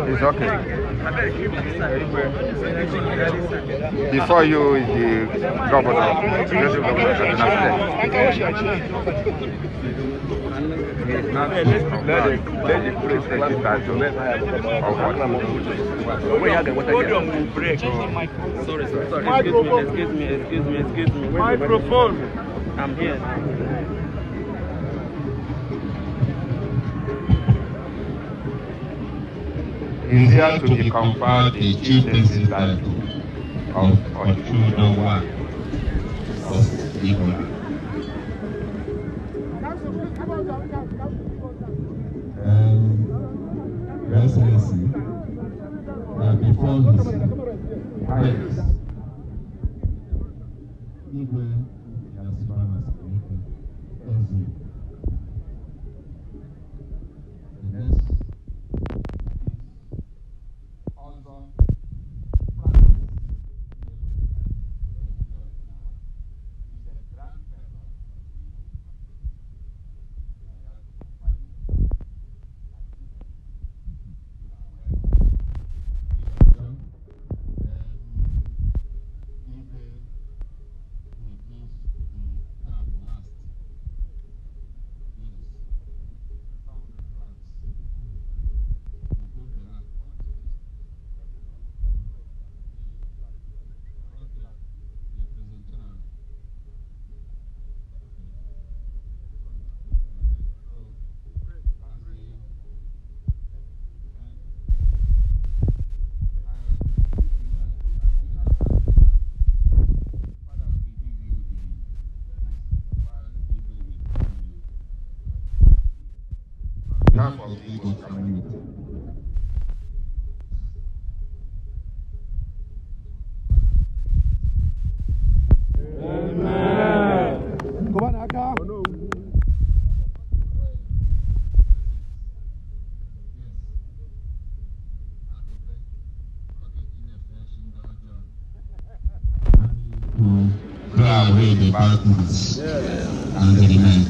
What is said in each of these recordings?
It's okay. Before you is the governor, progressive governor of Kaduna State. He's not let the police take his title of what? Podium will break. Sorry. Excuse me. Microphone. I'm here. Is here to be conferred the chieftaincy title of Ochudowa of Igboland. Your Excellency, before His Highness, Igwe Yasubana Sirike, Eze, the next of the Igbo community. Amen. Clear away the battles and the remain.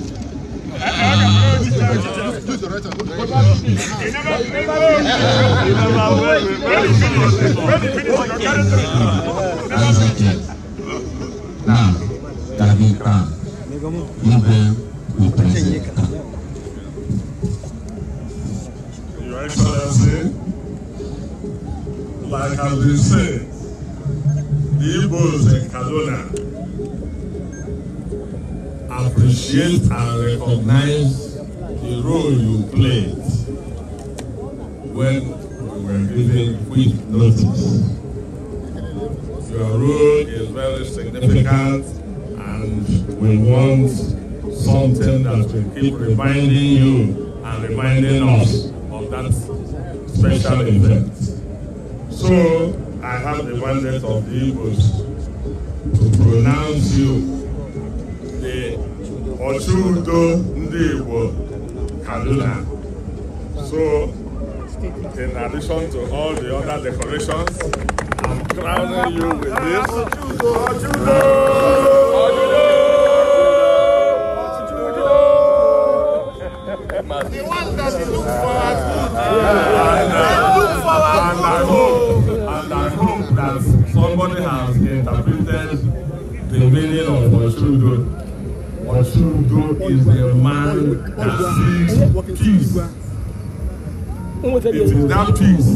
Now, David Khan, Igwe will present. Your Excellency, like has been said, the Igbos in Kaduna appreciate and recognize the role you played when we were given quick notice. Your role is very significant, and we want something that will keep reminding you and reminding us of that special event. So I have the mandate of the Igbos to pronounce you the Ochudo Ndi Igbo Kaduna. So, in addition to all the other decorations, I'm crowning you with this. Ochudo! The one that you look forward to. And I hope that somebody has interpreted the meaning of Ochudo. Ochudo is a man that seeks peace. It is that peace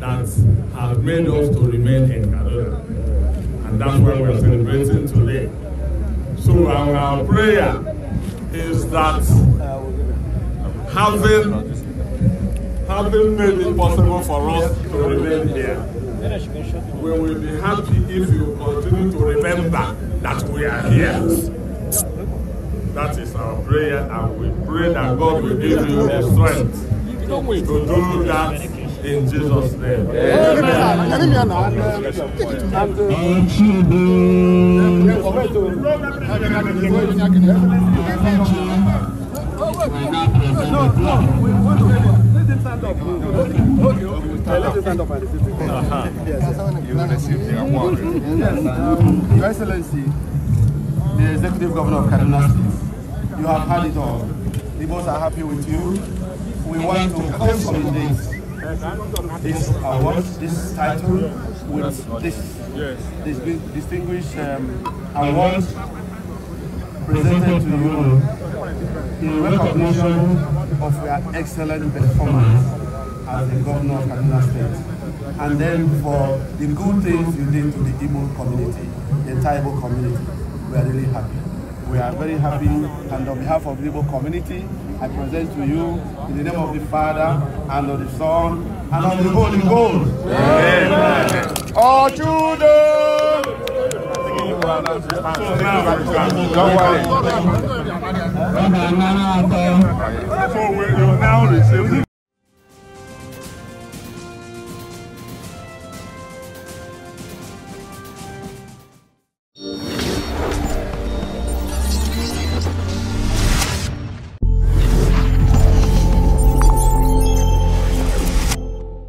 that has made us to remain in Kaduna. And that's why we are celebrating today. So our prayer is that having made it possible for us to remain here, we will be happy if you continue to remember that we are here. That is our prayer, and we pray that God will give you the strength to do that in Jesus' name. Let's stand up and receive it. You will receive the award. Your Excellency, the Executive Governor of Kaduna State, you have had it all. The Igbos are happy with you. We want to consolidate this award, this title, with this distinguished award presented to you in recognition of your excellent performance as the Governor of Kaduna State, and then for the good things you did to the Igbo community, the entire Igbo community. We are really happy. We are very happy, and on behalf of the Igbo community, I present to you in the name of the Father, and of the Son, and of the Holy Ghost. Amen. All children! Don't worry. So we will now receive